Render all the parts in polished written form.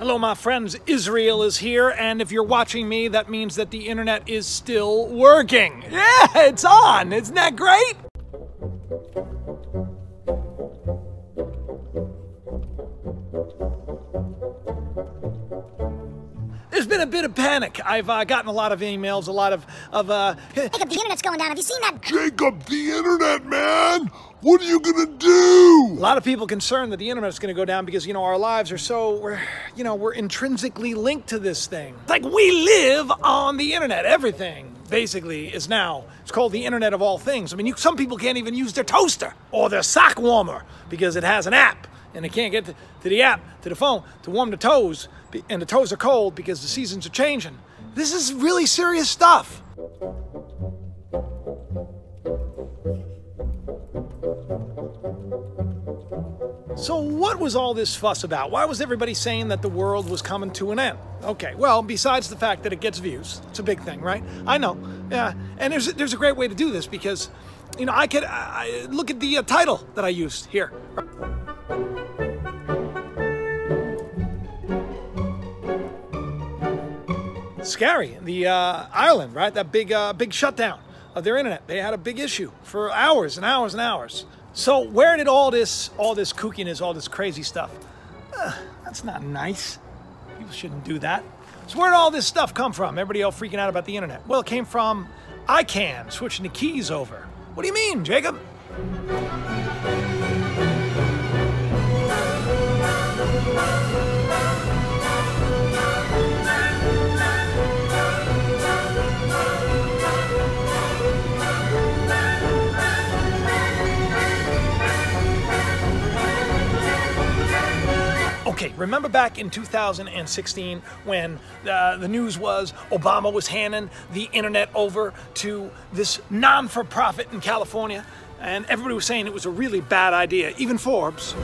Hello, my friends. Israel is here, and if you're watching me, that means that the internet is still working. Yeah, it's on. Isn't that great? There's been a bit of panic. I've gotten a lot of emails, a lot of Jacob, the internet's going down. Have you seen that? Jacob, the internet, man! What are you gonna do? A lot of people concerned that the internet's going to go down because, our lives are so, we're intrinsically linked to this thing. It's like we live on the internet. Everything, basically, is now. It's called the Internet of all things. I mean, some people can't even use their toaster or their sock warmer because it has an app. And they can't get to the app, to the phone, to warm the toes. And the toes are cold because the seasons are changing. This is really serious stuff. So what was all this fuss about? Why was everybody saying that the world was coming to an end? Okay, well, besides the fact that it gets views, it's a big thing, right? I know, yeah. And there's a great way to do this because, I look at the title that I used here. Scary. The Ireland, right? That big shutdown of their internet. They had a big issue for hours and hours and hours. So where did all this kookiness, all this crazy stuff? That's not nice. People shouldn't do that. So where did all this stuff come from? Everybody all freaking out about the internet. Well, it came from ICANN switching the keys over. What do you mean, Jacob? Okay, remember back in 2016 when the news was Obama was handing the internet over to this non-for-profit in California, and everybody was saying it was a really bad idea, even Forbes.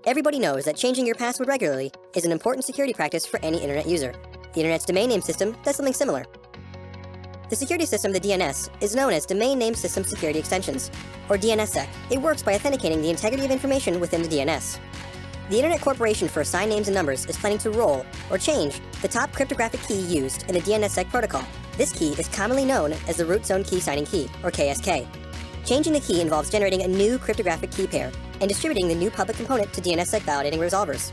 Everybody knows that changing your password regularly is an important security practice for any internet user. The internet's domain name system does something similar. The security system, the DNS, is known as Domain Name System Security Extensions, or DNSSEC. It works by authenticating the integrity of information within the DNS. The Internet Corporation for Assigned Names and Numbers is planning to roll, or change, the top cryptographic key used in the DNSSEC protocol. This key is commonly known as the Root Zone Key Signing Key, or KSK. Changing the key involves generating a new cryptographic key pair and distributing the new public component to DNSSEC validating resolvers.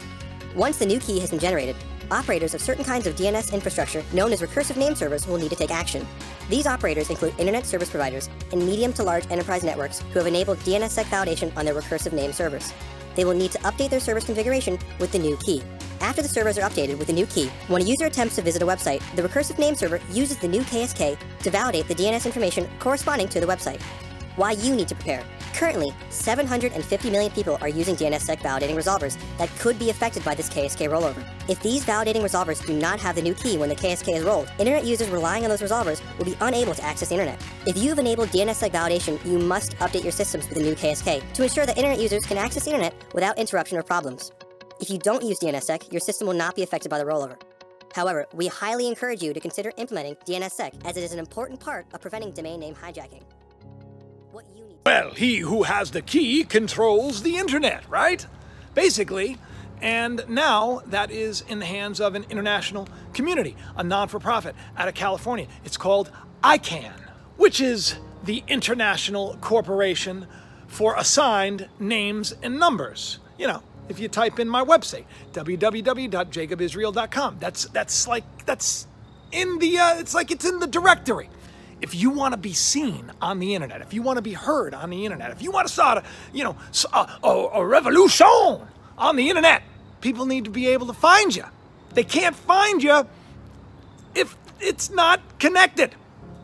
Once the new key has been generated, operators of certain kinds of DNS infrastructure known as recursive name servers will need to take action. These operators include internet service providers and medium to large enterprise networks who have enabled DNSSEC validation on their recursive name servers. They will need to update their server's configuration with the new key. After the servers are updated with the new key, when a user attempts to visit a website, the recursive name server uses the new KSK to validate the DNS information corresponding to the website. Why you need to prepare. Currently, 750 million people are using DNSSEC validating resolvers that could be affected by this KSK rollover. If these validating resolvers do not have the new key when the KSK is rolled, internet users relying on those resolvers will be unable to access the internet. If you have enabled DNSSEC validation, you must update your systems with the new KSK to ensure that internet users can access the internet without interruption or problems. If you don't use DNSSEC, your system will not be affected by the rollover. However, we highly encourage you to consider implementing DNSSEC as it is an important part of preventing domain name hijacking. Well, he who has the key controls the internet, right? Basically, and now that is in the hands of an international community, a non-for-profit out of California. It's called ICANN, which is the International Corporation for Assigned Names and Numbers. If you type in my website, www.jacobisrael.com, it's like it's in the directory. If you want to be seen on the internet, if you want to be heard on the internet, if you want to start a revolution on the internet, people need to be able to find you. They can't find you if it's not connected.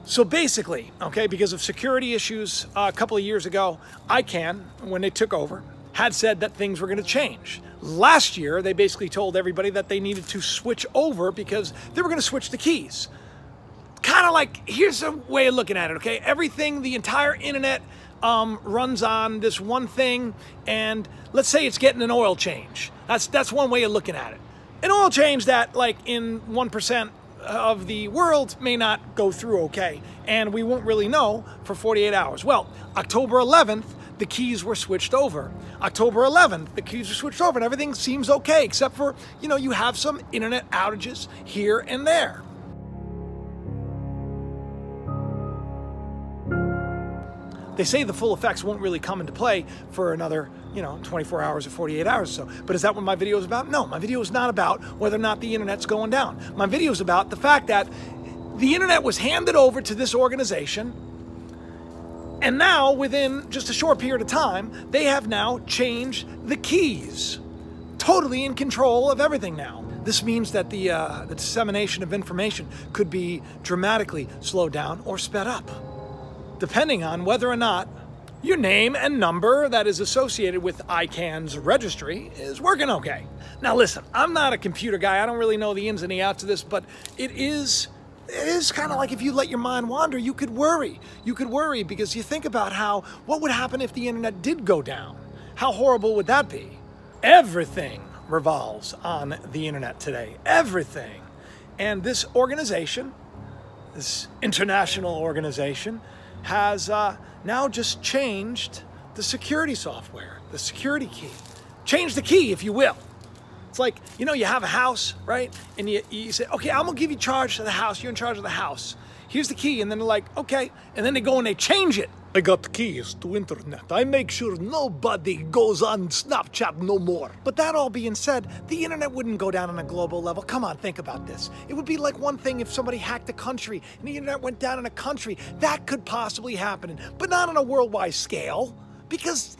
So basically, okay, because of security issues a couple of years ago, ICANN, when they took over, had said that things were going to change. Last year, they basically told everybody that they needed to switch over because they were going to switch the keys. Kind of like, here's a way of looking at it, okay? Everything, the entire internet runs on this one thing, and let's say it's getting an oil change. That's one way of looking at it. An oil change that, like, in 1% of the world may not go through okay, and we won't really know for 48 hours. Well, October 11th, the keys were switched over. October 11th, the keys were switched over, and everything seems okay, except for, you know, you have some internet outages here and there. They say the full effects won't really come into play for another, 24 hours or 48 hours or so. But is that what my video is about? No, my video is not about whether or not the internet's going down. My video is about the fact that the internet was handed over to this organization, and now, within just a short period of time, they have now changed the keys. Totally in control of everything now. This means that the dissemination of information could be dramatically slowed down or sped up, depending on whether or not your name and number that is associated with ICANN's registry is working okay. Now listen, I'm not a computer guy. I don't really know the ins and the outs of this, but it is kind of like if you let your mind wander, you could worry. You could worry because you think about what would happen if the internet did go down? How horrible would that be? Everything revolves on the internet today. Everything. And this organization, this international organization, has now just changed the security software, the security key. Change the key, if you will. It's like, you have a house, right? And you say, okay, I'm gonna give you charge of the house. You're in charge of the house. Here's the key. And then they're like, okay. And then they go and they change it. I got the keys to internet. I make sure nobody goes on Snapchat no more. But that all being said, the internet wouldn't go down on a global level. Come on, think about this. It would be like one thing if somebody hacked a country and the internet went down in a country. That could possibly happen, but not on a worldwide scale, because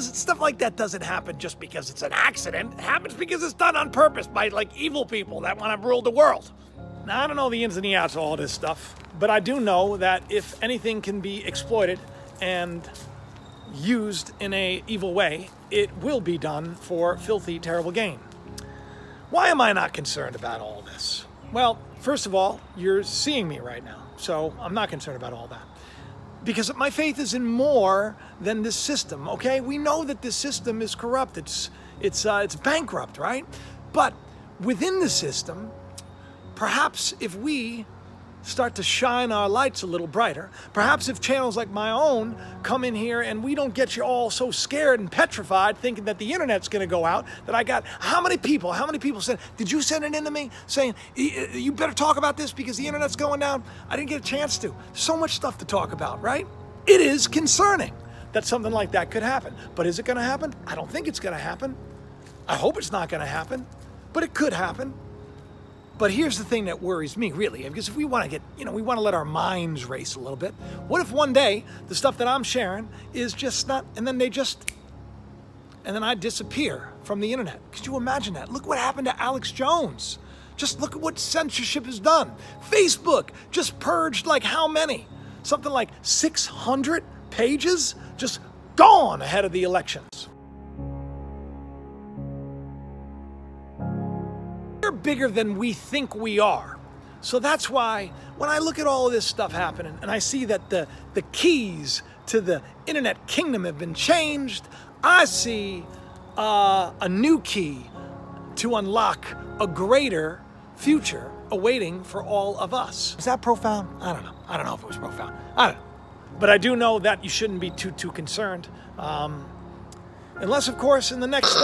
stuff like that doesn't happen just because it's an accident. It happens because it's done on purpose by evil people that want to rule the world. Now, I don't know the ins and the outs of all this stuff, but I do know that if anything can be exploited and used in an evil way, it will be done for filthy, terrible gain. Why am I not concerned about all this? Well, first of all, you're seeing me right now, so I'm not concerned about all that. Because my faith is in more than this system, okay? We know that this system is corrupt. It's bankrupt, right? But within the system, perhaps if we start to shine our lights a little brighter, perhaps if channels like my own come in here and we don't get you all so scared and petrified thinking that the internet's gonna go out, that I got, how many people said, did you send it in to me saying, you better talk about this because the internet's going down? I didn't get a chance to. So much stuff to talk about, right? It is concerning that something like that could happen. But is it gonna happen? I don't think it's gonna happen. I hope it's not gonna happen, but it could happen. But here's the thing that worries me, really, because if we want to get, we want to let our minds race a little bit. What if one day the stuff that I'm sharing is just not, and then I disappear from the internet? Could you imagine that? Look what happened to Alex Jones. Just look at what censorship has done. Facebook just purged how many? Something like 600 pages just gone ahead of the elections. We're bigger than we think we are. So that's why when I look at all of this stuff happening and I see that the keys to the internet kingdom have been changed, I see a new key to unlock a greater future awaiting for all of us. Is that profound? I don't know. I don't know if it was profound. I don't know. But I do know that you shouldn't be too concerned. Unless, of course, in the next...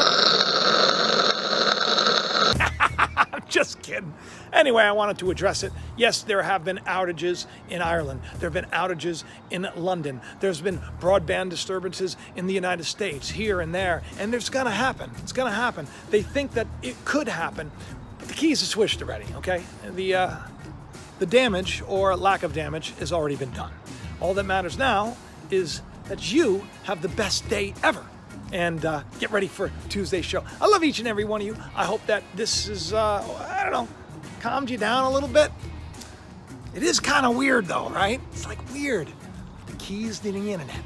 I'm just kidding. Anyway, I wanted to address it. Yes, there have been outages in Ireland. There have been outages in London. There's been broadband disturbances in the United States, here and there. And it's going to happen. It's going to happen. They think that it could happen, but the keys are switched already, okay? The damage or lack of damage has already been done. All that matters now is that you have the best day ever. And get ready for Tuesday's show. I love each and every one of you. I hope that this is, I don't know, calmed you down a little bit. It is kind of weird though, right? It's like weird. The keys to the internet.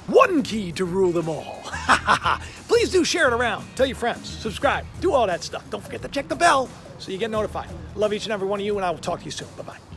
One key to rule them all. Please do share it around. Tell your friends. Subscribe. Do all that stuff. Don't forget to check the bell so you get notified. Love each and every one of you, and I will talk to you soon. Bye-bye.